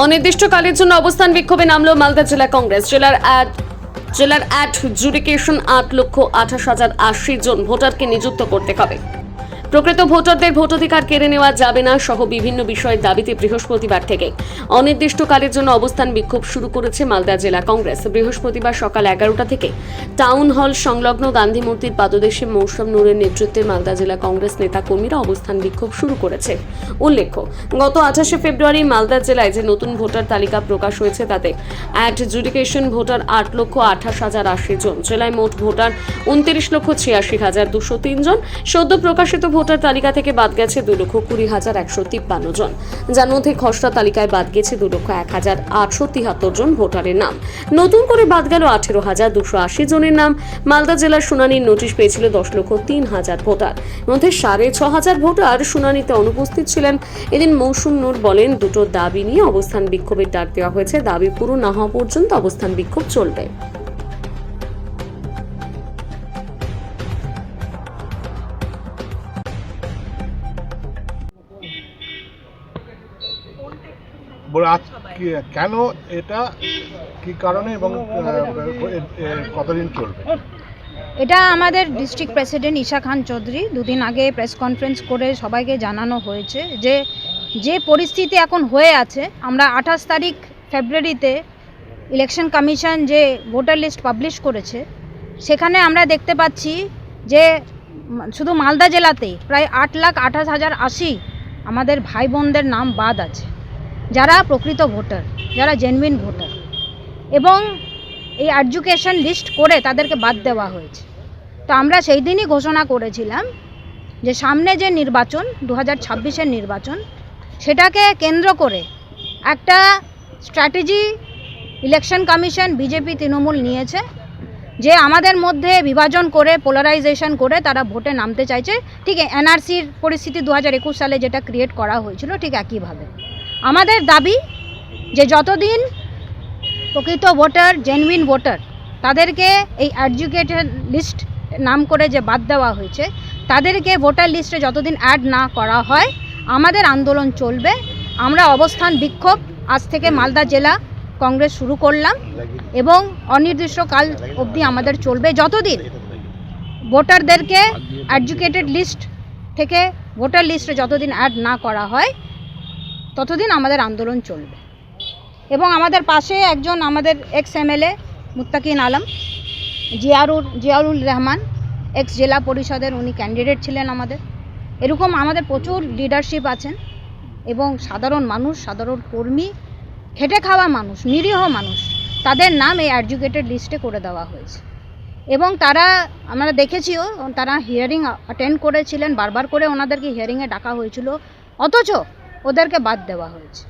অনির্দিষ্টকালের জন্য অবস্থান বিক্ষোভে নামল মালদা জেলা কংগ্রেস। জেলার অ্যাডজুডিকেশন 8,28,080 জন ভোটারকে নিযুক্ত করতে হবে। প্রকৃত ভোটারদের ভোটাধিকার কেড়ে নেওয়া যাবে না সহ বিভিন্ন বিষয়ের দাবিতে বৃহস্পতিবার থেকে অনির্দিষ্টকালের জন্য অবস্থান বিক্ষোভ শুরু করেছে মালদা জেলা কংগ্রেস। বৃহস্পতিবার সকাল 11টা থেকে টাউন হল সংলগ্ন গান্ধী মূর্তির পাদদেশে মৌসুম নূরের নেতৃত্বে মালদা জেলা কংগ্রেস নেতা কর্মীরা অবস্থান বিক্ষোভ শুরু করেছে। উল্লেখ্য, গত 28শে ফেব্রুয়ারি মালদা জেলায় যে নতুন ভোটার তালিকা প্রকাশ হয়েছে তাতে অ্যাডজুডিকেশন ভোটার 8,28,080 জন, জেলায় মোট ভোটার 29,86,203 জন। সদ্য প্রকাশিত ভোটার তালিকা থেকে বাদ গেছে 2,20,153 জন, যার মধ্যে খসড়া তালিকায় বাদ গেছে 2,01,873 জন ভোটারের নাম। নতুন করে বাদ গেল 18,280 জনের নাম। মালদা জেলার শুনানির নোটিশ পেয়েছিল 10,03,000 ভোটার, মধ্যে 6,500 ভোটার শুনানিতে অনুপস্থিত ছিলেন। এদিন মৌসুম নূর বলেন, দুটো দাবি নিয়ে অবস্থান বিক্ষোভের ডাক দেওয়া হয়েছে। দাবি পুরো না হওয়া পর্যন্ত অবস্থান বিক্ষোভ চলবে। বলে আজ কেন এটা কি কারণে এবং কতদিন চলবে? এটা আমাদের ডিস্ট্রিক্ট প্রেসিডেন্ট ঈশা খান চৌধুরী দুদিন আগে প্রেস কনফারেন্স করে সবাইকে জানানো হয়েছে যে পরিস্থিতি এখন হয়ে আছে। আমরা 28 তারিখ ফেব্রুয়ারিতে ইলেকশন কমিশন যে ভোটার লিস্ট পাবলিশ করেছে, সেখানে আমরা দেখতে পাচ্ছি যে শুধু মালদা জেলাতেই প্রায় 8,28,080 আমাদের ভাই বোনদের নাম বাদ আছে, যারা প্রকৃত ভোটার, যারা জেনুইন ভোটার, এবং এই এডুকেশন লিস্ট করে তাদেরকে বাদ দেওয়া হয়েছে। তো আমরা সেই দিনই ঘোষণা করেছিলাম যে সামনে যে নির্বাচন 2026-এর নির্বাচন, সেটাকে কেন্দ্র করে একটা strategy election commission BJP Trinamool নিয়েছে, যে আমাদের মধ্যে বিভাজন করে পোলারাইজেশন করে তারা ভোটে নামতে চাইছে। ঠিক এনআরসির পরিস্থিতি 2021 সালে যেটা ক্রিয়েট করা হয়েছিল, ঠিক একইভাবে আমাদের দাবি যে যতদিন প্রকৃত ভোটার, জেনুইন ভোটার, তাদেরকে এই এডুকেটেড লিস্ট নাম করে যে বাদ দেওয়া হয়েছে, তাদেরকে ভোটার লিস্টে যতদিন অ্যাড না করা হয় আমাদের আন্দোলন চলবে। আমরা অবস্থান বিক্ষোভ আজ থেকে মালদা জেলা কংগ্রেস শুরু করলাম এবং অনির্দিষ্টকাল অবধি আমাদের চলবে। যতদিন ভোটারদেরকে এডুকেটেড লিস্ট থেকে ভোটার লিস্টে যতদিন অ্যাড না করা হয় ততদিন আমাদের আন্দোলন চলবে। এবং আমাদের পাশে একজন আমাদের এক্স এমএলএ মুত্তাকিন আলম, জিয়াউর রহমান, এক্স জেলা পরিষদের উনি ক্যান্ডিডেট ছিলেন আমাদের। এরকম আমাদের প্রচুর লিডারশিপ আছেন এবং সাধারণ মানুষ, সাধারণ কর্মী, খেটে খাওয়া মানুষ, নিরীহ মানুষ, তাদের নাম এই এডুকেটেড লিস্টে করে দেওয়া হয়েছে। এবং তারা, আমরা দেখেছিও, তারা হিয়ারিং অ্যাটেন্ড করেছিলেন, বারবার করে ওনাদেরকে হিয়ারিংয়ে ডাকা হয়েছিল, অথচ ওদেরকে বাদ দেওয়া হয়েছে।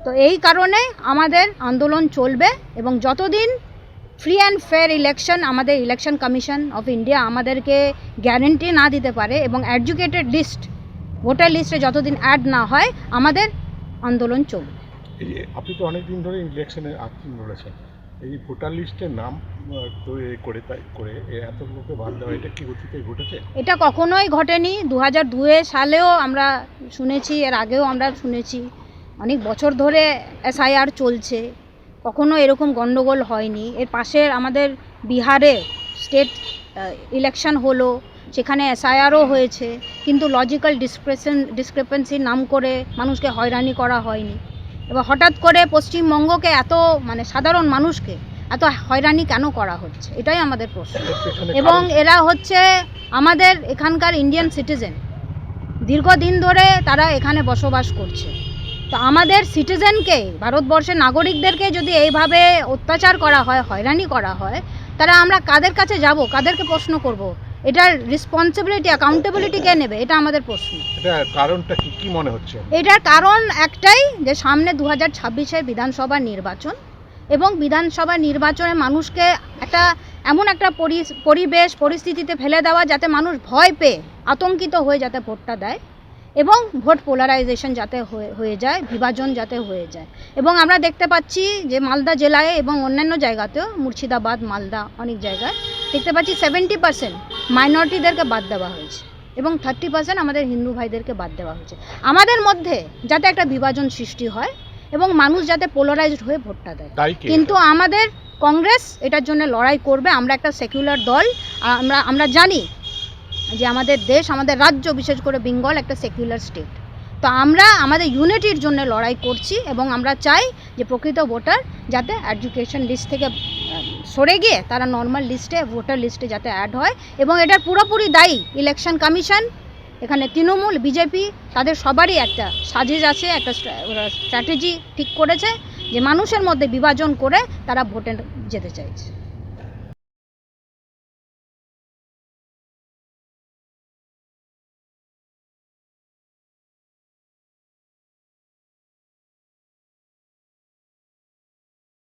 তো এই কারণে আমাদের আন্দোলন চলবে এবং যতদিন ফ্রি অ্যান্ড ফেয়ার ইলেকশন আমাদের ইলেকশন কমিশন অফ ইন্ডিয়া আমাদেরকে গ্যারেন্টি না দিতে পারে এবং এডুকেটেড লিস্ট ভোটার লিস্টে যতদিন অ্যাড না হয় আমাদের আন্দোলন চলবে। এই যে আপনি তো অনেকদিন ধরে ইলেকশনে রয়েছেন, এই ভোটার লিস্টের নাম করে এত লোকে বাদ দেওয়া, এটা কি অতীতে ঘটেছে? এটা কখনোই ঘটেনি। 2002 সালেও আমরা শুনেছি, এর আগেও আমরা শুনেছি, অনেক বছর ধরে এসআইআর চলছে, কখনো এরকম গণ্ডগোল হয়নি। এর পাশের আমাদের বিহারে স্টেট ইলেকশন হলো, সেখানে এসআইআরও হয়েছে, কিন্তু লজিক্যাল ডিসক্রিপেন্সির নাম করে মানুষকে হয়রানি করা হয়নি। এবার হঠাৎ করে পশ্চিমবঙ্গকে এত, সাধারণ মানুষকে এত হয়রানি কেন করা হচ্ছে, এটাই আমাদের প্রশ্ন। এবং এরা হচ্ছে আমাদের এখানকার ইন্ডিয়ান সিটিজেন, দীর্ঘদিন ধরে তারা এখানে বসবাস করছে। তো আমাদের সিটিজেনকে, ভারতবর্ষের নাগরিকদেরকে যদি এইভাবে অত্যাচার করা হয়, হয়রানি করা হয়, তারা আমরা কাদের কাছে যাব, কাদেরকে প্রশ্ন করব? এটার রেসপন্সিবিলিটি, অ্যাকাউন্টেবিলিটি কে নেবে? এটা আমাদের প্রশ্ন। এটা কারণটা কি মনে হচ্ছে? এটার কারণ একটাই, যে সামনে 2026-এর বিধানসভা নির্বাচন, এবং বিধানসভা নির্বাচনে মানুষকে এমন একটা পরিস্থিতিতে ফেলে দেওয়া যাতে মানুষ ভয় পেয়ে, আতঙ্কিত হয়ে যাতে ভোটটা দেয়, এবং ভোট পোলারাইজেশন যাতে হয়ে যায়, বিভাজন যাতে হয়ে যায়। এবং আমরা দেখতে পাচ্ছি যে মালদা জেলায় এবং অন্যান্য জায়গাতেও, মুর্শিদাবাদ, মালদা, অনেক জায়গায় দেখতে পাচ্ছি 70% মাইনরিটিদেরকে বাদ দেওয়া হয়েছে এবং 30% আমাদের হিন্দু ভাইদেরকে বাদ দেওয়া হয়েছে। আমাদের মধ্যে যাতে একটা বিভাজন সৃষ্টি হয় এবং মানুষ যাতে পোলারাইজড হয়ে ভোটটা দেয়। দায়ী কে? কিন্তু আমাদের কংগ্রেস এটার জন্য লড়াই করবে। আমরা একটা সেকুলার দল, আমরা জানি যে আমাদের দেশ, আমাদের রাজ্য, বিশেষ করে বেঙ্গল একটা সেকুলার স্টেট। তো আমরা আমাদের ইউনিটির জন্য লড়াই করছি এবং আমরা চাই যে প্রকৃত ভোটার যাতে এডুকেশন লিস্ট থেকে সরে গিয়ে তারা নর্মাল লিস্টে, ভোটার লিস্টে যাতে অ্যাড হয়। এবং এটার পুরোপুরি দায়ী ইলেকশন কমিশন, এখানে তৃণমূল, বিজেপি, তাদের সবারই একটা সাজিশ আছে, একটা স্ট্র্যাটেজি ঠিক করেছে যে মানুষের মধ্যে বিভাজন করে তারা ভোটে যেতে চাইছে।